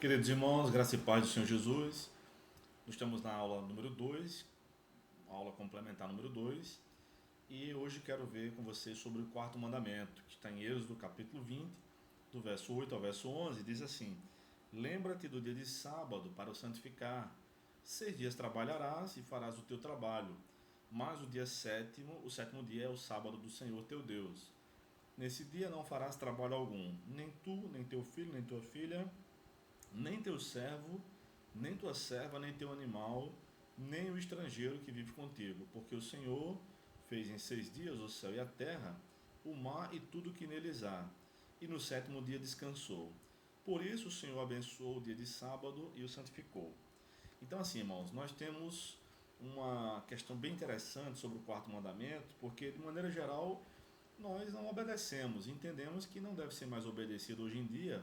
Queridos irmãos, graça e paz do Senhor Jesus, nós estamos na aula número 2, aula complementar número 2, e hoje quero ver com vocês sobre o quarto mandamento, que está em Êxodo capítulo 20, do verso 8 ao verso 11, diz assim: Lembra-te do dia de sábado para o santificar. 6 dias trabalharás e farás o teu trabalho, mas o sétimo dia é o sábado do Senhor teu Deus. Nesse dia não farás trabalho algum, nem tu, nem teu filho, nem tua filha, nem teu servo, nem tua serva, nem teu animal, nem o estrangeiro que vive contigo, porque o Senhor fez em 6 dias o céu e a terra, o mar e tudo que neles há, e no sétimo dia descansou. Por isso o Senhor abençoou o dia de sábado e o santificou. Então, assim, irmãos, nós temos uma questão bem interessante sobre o quarto mandamento, porque de maneira geral nós não obedecemos, entendemos que não deve ser mais obedecido hoje em dia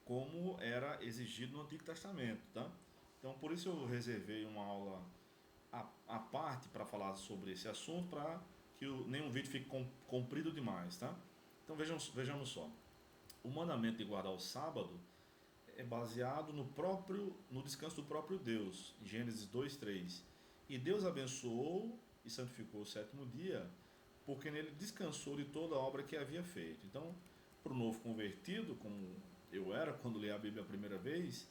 como era exigido no Antigo Testamento, tá? Então, por isso eu reservei uma aula à parte para falar sobre esse assunto, para que nenhum vídeo fique comprido demais, tá? Então, vejamos só. O mandamento de guardar o sábado é baseado no descanso do próprio Deus, em Gênesis 2:3. E Deus abençoou e santificou o sétimo dia, porque nele descansou de toda a obra que havia feito. Então, para o novo convertido, como eu era quando li a Bíblia a primeira vez,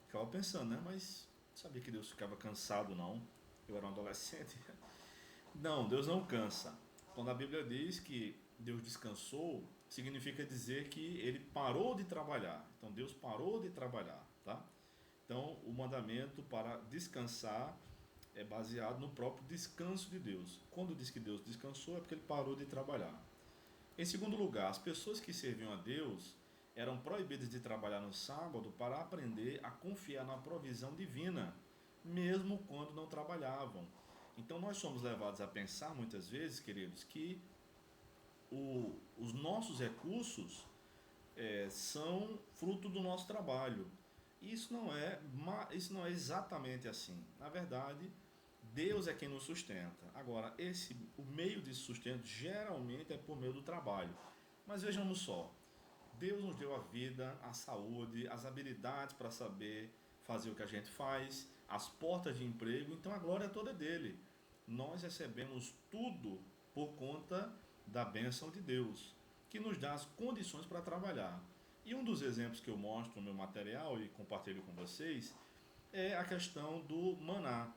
ficava pensando, né? Mas sabia que Deus ficava cansado, não? Eu era um adolescente. Não, Deus não cansa. Quando a Bíblia diz que Deus descansou, significa dizer que ele parou de trabalhar. Então Deus parou de trabalhar, tá? Então o mandamento para descansar é baseado no próprio descanso de Deus. Quando diz que Deus descansou é porque ele parou de trabalhar. Em segundo lugar, as pessoas que serviam a Deus eram proibidas de trabalhar no sábado para aprender a confiar na provisão divina, mesmo quando não trabalhavam. Então nós somos levados a pensar muitas vezes, queridos, que os nossos recursos são fruto do nosso trabalho. Isso não é exatamente assim. Na verdade, Deus é quem nos sustenta. Agora, o meio de sustento geralmente é por meio do trabalho. Mas vejamos só, Deus nos deu a vida, a saúde, as habilidades para saber fazer o que a gente faz, as portas de emprego, então a glória toda é dele. Nós recebemos tudo por conta da bênção de Deus, que nos dá as condições para trabalhar. E um dos exemplos que eu mostro no meu material e compartilho com vocês é a questão do maná.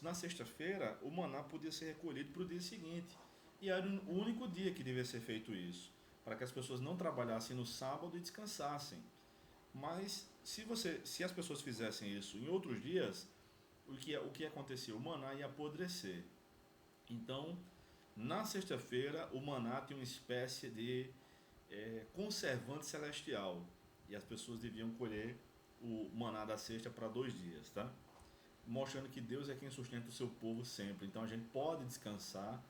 Na sexta-feira, o maná podia ser recolhido para o dia seguinte. E era o único dia que devia ser feito isso, para que as pessoas não trabalhassem no sábado e descansassem. Mas se as pessoas fizessem isso em outros dias, o que acontecia? O maná ia apodrecer. Então, na sexta-feira, o maná tinha uma espécie de conservante celestial. E as pessoas deviam colher o maná da sexta para 2 dias, tá? Mostrando que Deus é quem sustenta o seu povo sempre. Então a gente pode descansar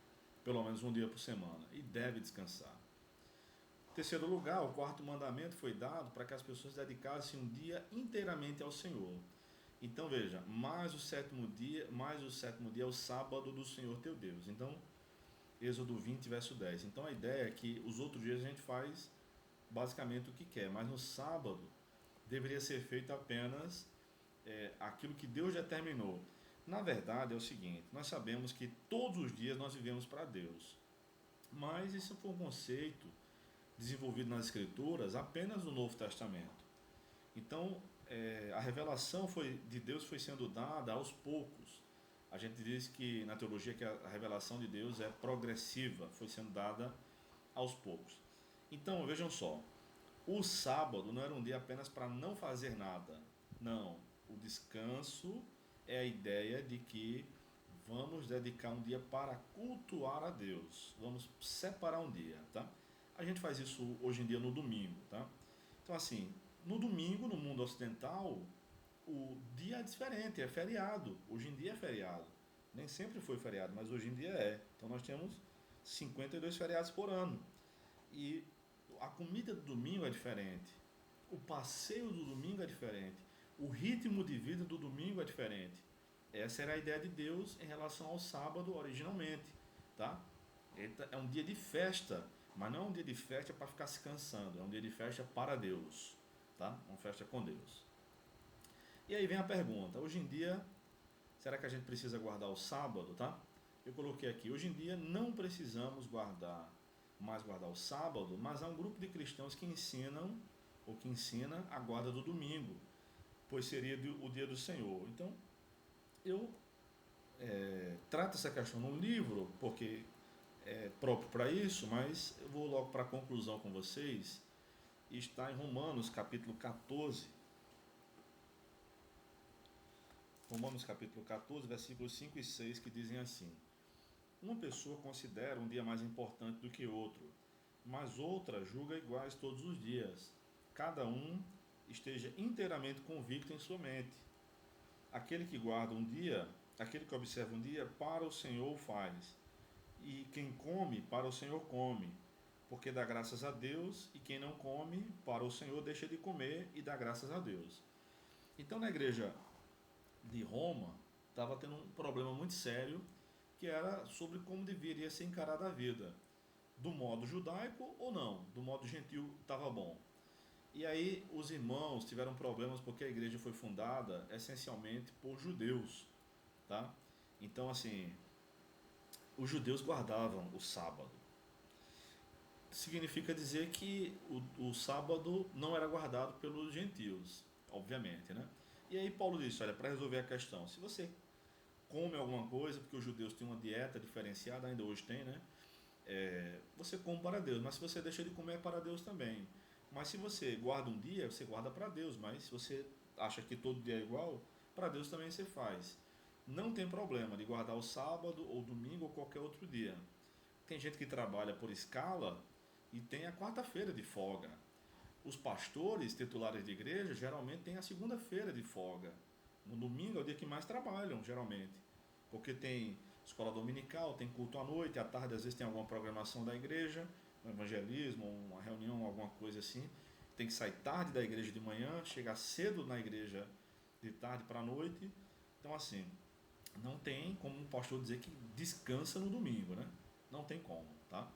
pelo menos um dia por semana e deve descansar. Em terceiro lugar, o quarto mandamento foi dado para que as pessoas dedicassem um dia inteiramente ao Senhor. Então veja, mais o sétimo dia é o sábado do Senhor teu Deus. Então, Êxodo 20, verso 10. Então a ideia é que os outros dias a gente faz basicamente o que quer, mas no sábado deveria ser feito apenas aquilo que Deus determinou. Na verdade é o seguinte, nós sabemos que todos os dias nós vivemos para Deus, mas isso foi um conceito desenvolvido nas Escrituras apenas no Novo Testamento. Então a revelação de Deus foi sendo dada aos poucos. A gente diz que na teologia que a revelação de Deus é progressiva, foi sendo dada aos poucos. Então vejam só, o sábado não era um dia apenas para não fazer nada. Não, o descanso é a ideia de que vamos dedicar um dia para cultuar a Deus. Vamos separar um dia, tá? A gente faz isso hoje em dia no domingo, tá? Então assim, no domingo, no mundo ocidental, o dia é diferente, é feriado. Hoje em dia é feriado. Nem sempre foi feriado, mas hoje em dia é. Então nós temos 52 feriados por ano. E a comida do domingo é diferente. O passeio do domingo é diferente. O ritmo de vida do domingo é diferente. Essa era a ideia de Deus em relação ao sábado originalmente, tá? É um dia de festa, mas não é um dia de festa para ficar se cansando, é um dia de festa para Deus, tá? festa com Deus. E aí vem a pergunta, hoje em dia, será que a gente precisa guardar o sábado, tá? Eu coloquei aqui, hoje em dia não precisamos mais guardar o sábado, mas há um grupo de cristãos que ensinam, ou que ensina a guarda do domingo, pois seria o dia do Senhor. Então, eu trato essa questão num livro, porque é próprio para isso, mas eu vou logo para a conclusão com vocês. Está em Romanos capítulo 14. Romanos capítulo 14, versículos 5 e 6, que dizem assim: uma pessoa considera um dia mais importante do que outro, mas outra julga iguais todos os dias. Cada um esteja inteiramente convicto em sua mente. Aquele que guarda um dia, aquele que observa um dia, para o Senhor o faz. E quem come, para o Senhor come, porque dá graças a Deus, e quem não come, para o Senhor deixa de comer e dá graças a Deus. Então, na igreja de Roma, estava tendo um problema muito sério, que era sobre como deveria ser encarada a vida. Do modo judaico ou não, do modo gentil estava bom. E aí os irmãos tiveram problemas porque a igreja foi fundada essencialmente por judeus, tá? Então, assim, os judeus guardavam o sábado. Significa dizer que o sábado não era guardado pelos gentios, obviamente, né? E aí Paulo disse, olha, para resolver a questão, se você come alguma coisa, porque os judeus têm uma dieta diferenciada, ainda hoje tem, né? Você come para Deus, mas se você deixa de comer é para Deus também. Mas se você guarda um dia, você guarda para Deus, mas se você acha que todo dia é igual, para Deus também você faz. Não tem problema de guardar o sábado ou domingo ou qualquer outro dia. Tem gente que trabalha por escala e tem a quarta-feira de folga. Os pastores titulares de igreja geralmente têm a segunda-feira de folga. No domingo é o dia que mais trabalham, geralmente. Porque tem escola dominical, tem culto à noite, à tarde às vezes tem alguma programação da igreja, um evangelismo, uma reunião, alguma coisa assim. Tem que sair tarde da igreja de manhã, chegar cedo na igreja de tarde para a noite. Então, assim, não tem como um pastor dizer que descansa no domingo, né? Não tem como, tá?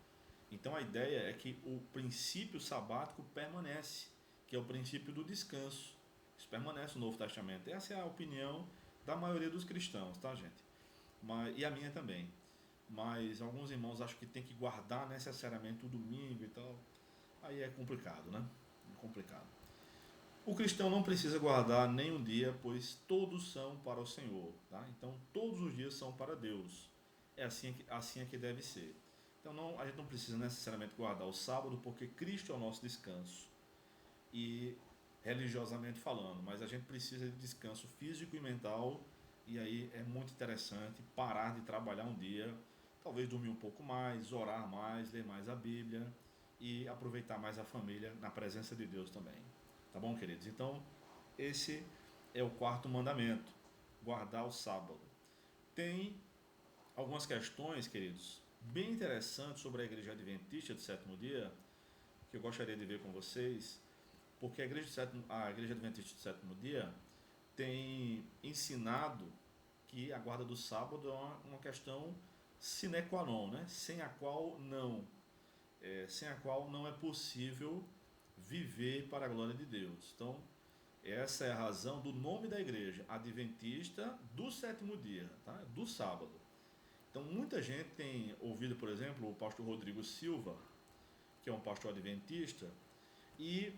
Então a ideia é que o princípio sabático permanece, que é o princípio do descanso. Isso permanece no Novo Testamento. Essa é a opinião da maioria dos cristãos, tá, gente? E a minha também. Mas alguns irmãos acham que tem que guardar necessariamente o domingo e tal. Aí é complicado, né? É complicado. O cristão não precisa guardar nem um dia, pois todos são para o Senhor, tá? Então todos os dias são para Deus. É assim é que deve ser. Então a gente não precisa necessariamente guardar o sábado, porque Cristo é o nosso descanso. E religiosamente falando, mas a gente precisa de descanso físico e mental, e aí é muito interessante parar de trabalhar um dia, talvez dormir um pouco mais, orar mais, ler mais a Bíblia e aproveitar mais a família na presença de Deus também. Tá bom, queridos? Então, esse é o quarto mandamento, guardar o sábado. Tem algumas questões, queridos, bem interessantes sobre a Igreja Adventista do Sétimo Dia, que eu gostaria de ver com vocês, porque a Igreja Adventista do Sétimo Dia tem ensinado que a guarda do sábado é uma questão sine qua non, né? Sem a qual não é possível viver para a glória de Deus. Então, essa é a razão do nome da igreja, Adventista do Sétimo Dia, tá? Do sábado. Então, muita gente tem ouvido, por exemplo, o pastor Rodrigo Silva, que é um pastor adventista, e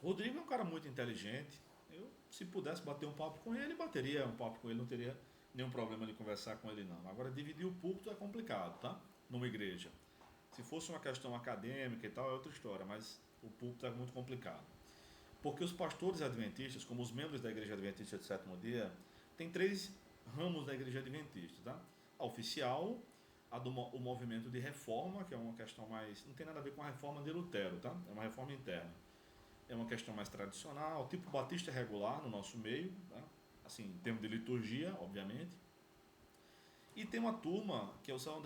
Rodrigo é um cara muito inteligente. Eu, se pudesse bater um papo com ele, bateria um papo com ele, não teria nenhum problema de conversar com ele, não. Agora, dividir o púlpito é complicado, tá? Numa igreja. Se fosse uma questão acadêmica e tal, é outra história, mas o púlpito é muito complicado. Porque os pastores adventistas, como os membros da Igreja Adventista do Sétimo Dia, tem três ramos da Igreja Adventista, tá? A oficial, o movimento de reforma, que é uma questão mais... não tem nada a ver com a reforma de Lutero, tá? É uma reforma interna. É uma questão mais tradicional, tipo batista regular no nosso meio, tá? Assim, em termos de liturgia, obviamente. E tem uma turma que são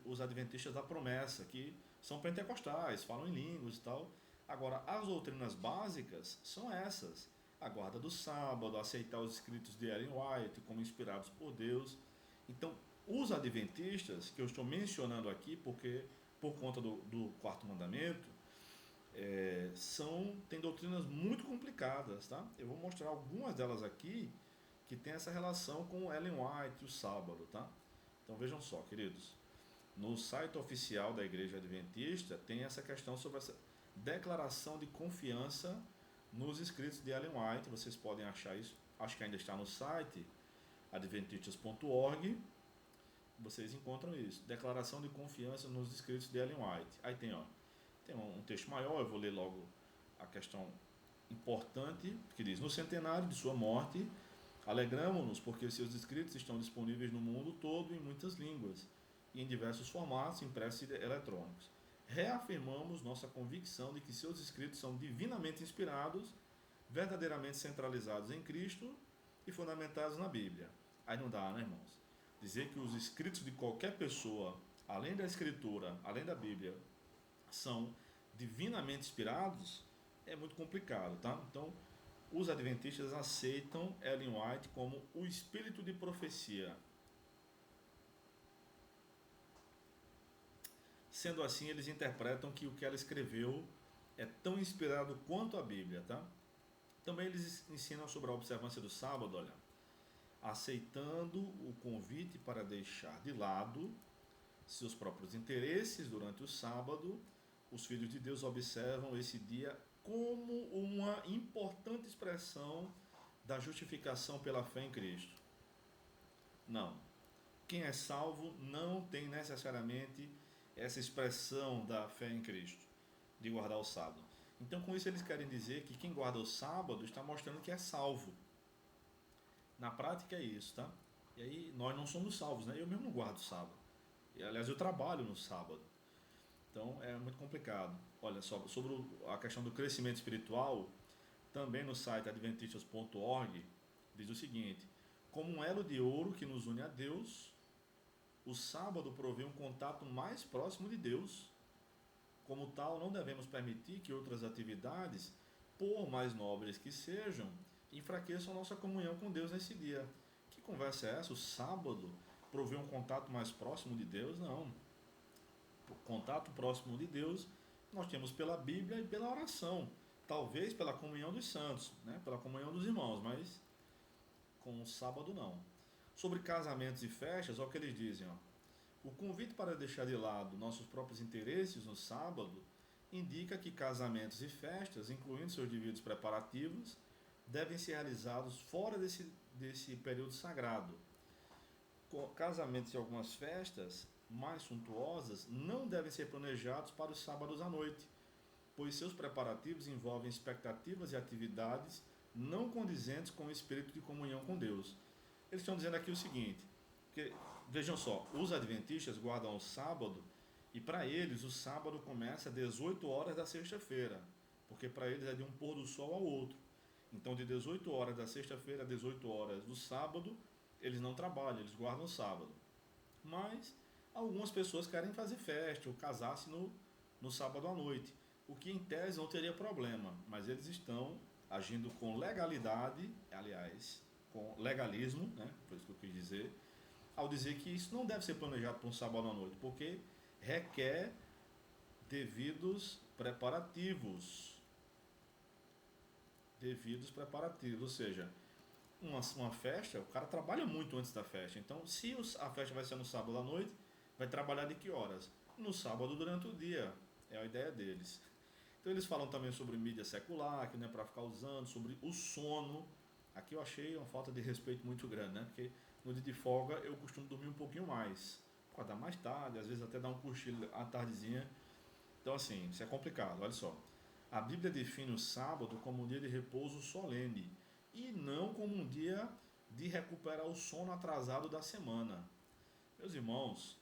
os adventistas da promessa, que são pentecostais, falam em línguas e tal. Agora, as doutrinas básicas são essas: a guarda do sábado, aceitar os escritos de Ellen White como inspirados por Deus. Então, os adventistas, que eu estou mencionando aqui, porque por conta do quarto mandamento, tem doutrinas muito complicadas, tá? Eu vou mostrar algumas delas aqui que tem essa relação com Ellen White e o sábado, tá? Então vejam só, queridos. No site oficial da Igreja Adventista tem essa questão sobre essa declaração de confiança nos escritos de Ellen White. Vocês podem achar isso, acho que ainda está no site adventistas.org. Vocês encontram isso, declaração de confiança nos escritos de Ellen White. Aí tem um texto maior, eu vou ler logo a questão importante, que diz: no centenário de sua morte, alegramo-nos porque seus escritos estão disponíveis no mundo todo em muitas línguas e em diversos formatos, impressos e eletrônicos. Reafirmamos nossa convicção de que seus escritos são divinamente inspirados, verdadeiramente centralizados em Cristo e fundamentados na Bíblia. Aí não dá, né, irmãos? Dizer que os escritos de qualquer pessoa, além da Escritura, além da Bíblia, são divinamente inspirados é muito complicado, tá? Então, os adventistas aceitam Ellen White como o espírito de profecia. Sendo assim, eles interpretam que o que ela escreveu é tão inspirado quanto a Bíblia, tá? Também eles ensinam sobre a observância do sábado, olha, aceitando o convite para deixar de lado seus próprios interesses durante o sábado. Os filhos de Deus observam esse dia como uma importante expressão da justificação pela fé em Cristo. Não. Quem é salvo não tem necessariamente essa expressão da fé em Cristo, de guardar o sábado. Então, com isso, eles querem dizer que quem guarda o sábado está mostrando que é salvo. Na prática é isso, tá? E aí, nós não somos salvos, né? Eu mesmo não guardo o sábado. E, aliás, eu trabalho no sábado. Então, é muito complicado. Olha só, sobre a questão do crescimento espiritual, também no site adventistas.org, diz o seguinte: como um elo de ouro que nos une a Deus, o sábado provê um contato mais próximo de Deus. Como tal, não devemos permitir que outras atividades, por mais nobres que sejam, enfraqueçam nossa comunhão com Deus nesse dia. Que conversa é essa? O sábado provê um contato mais próximo de Deus? Não. O contato próximo de Deus nós temos pela Bíblia e pela oração. Talvez pela comunhão dos santos, né? Pela comunhão dos irmãos, mas com o sábado não. Sobre casamentos e festas, olha o que eles dizem. O convite para deixar de lado nossos próprios interesses no sábado indica que casamentos e festas, incluindo seus devidos preparativos, devem ser realizados fora desse período sagrado. Casamentos e algumas festas mais suntuosas não devem ser planejados para os sábados à noite, pois seus preparativos envolvem expectativas e atividades não condizentes com o espírito de comunhão com Deus. Eles estão dizendo aqui o seguinte, que, vejam só, os adventistas guardam o sábado e para eles o sábado começa às 18 horas da sexta-feira, porque para eles é de um pôr do sol ao outro. Então de 18 horas da sexta-feira a 18 horas do sábado, eles não trabalham, eles guardam o sábado. Mas algumas pessoas querem fazer festa ou casar-se no sábado à noite, o que em tese não teria problema, mas eles estão agindo com legalidade, aliás, com legalismo, né? Foi isso que eu quis dizer, ao dizer que isso não deve ser planejado para um sábado à noite, porque requer devidos preparativos, ou seja, uma festa, o cara trabalha muito antes da festa, então se a festa vai ser no sábado à noite, vai trabalhar de que horas? No sábado durante o dia, é a ideia deles. Então eles falam também sobre mídia secular, que não é para ficar usando, sobre o sono. Aqui eu achei uma falta de respeito muito grande, né? Porque no dia de folga eu costumo dormir um pouquinho mais, acordar mais tarde, às vezes até dar um cochilo à tardezinha. Então assim, isso é complicado, olha só. A Bíblia define o sábado como um dia de repouso solene e não como um dia de recuperar o sono atrasado da semana. Meus irmãos,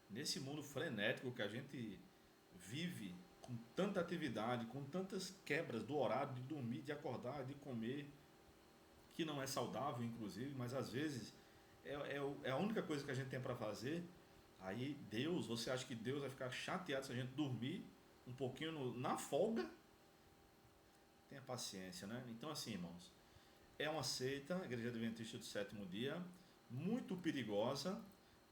nesse mundo frenético que a gente vive, com tanta atividade, com tantas quebras do horário de dormir, de acordar, de comer, que não é saudável inclusive, mas às vezes é a única coisa que a gente tem para fazer. Aí Deus, você acha que Deus vai ficar chateado se a gente dormir um pouquinho na folga? Tenha paciência, né? Então assim, irmãos, é uma seita, a Igreja Adventista do Sétimo Dia, muito perigosa.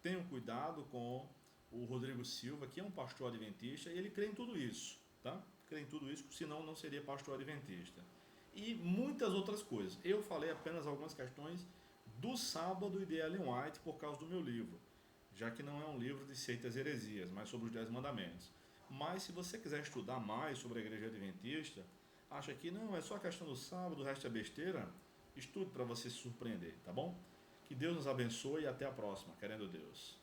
Tenham cuidado com o Rodrigo Silva, que é um pastor adventista, e ele crê em tudo isso, tá? crer em tudo isso, senão não seria pastor adventista. E muitas outras coisas. Eu falei apenas algumas questões do sábado e de Ellen White por causa do meu livro, já que não é um livro de seitas e heresias, mas sobre os 10 mandamentos. Mas se você quiser estudar mais sobre a igreja adventista, acha que não, é só a questão do sábado, o resto é besteira, estude para você se surpreender, tá bom? Que Deus nos abençoe e até a próxima, querendo Deus.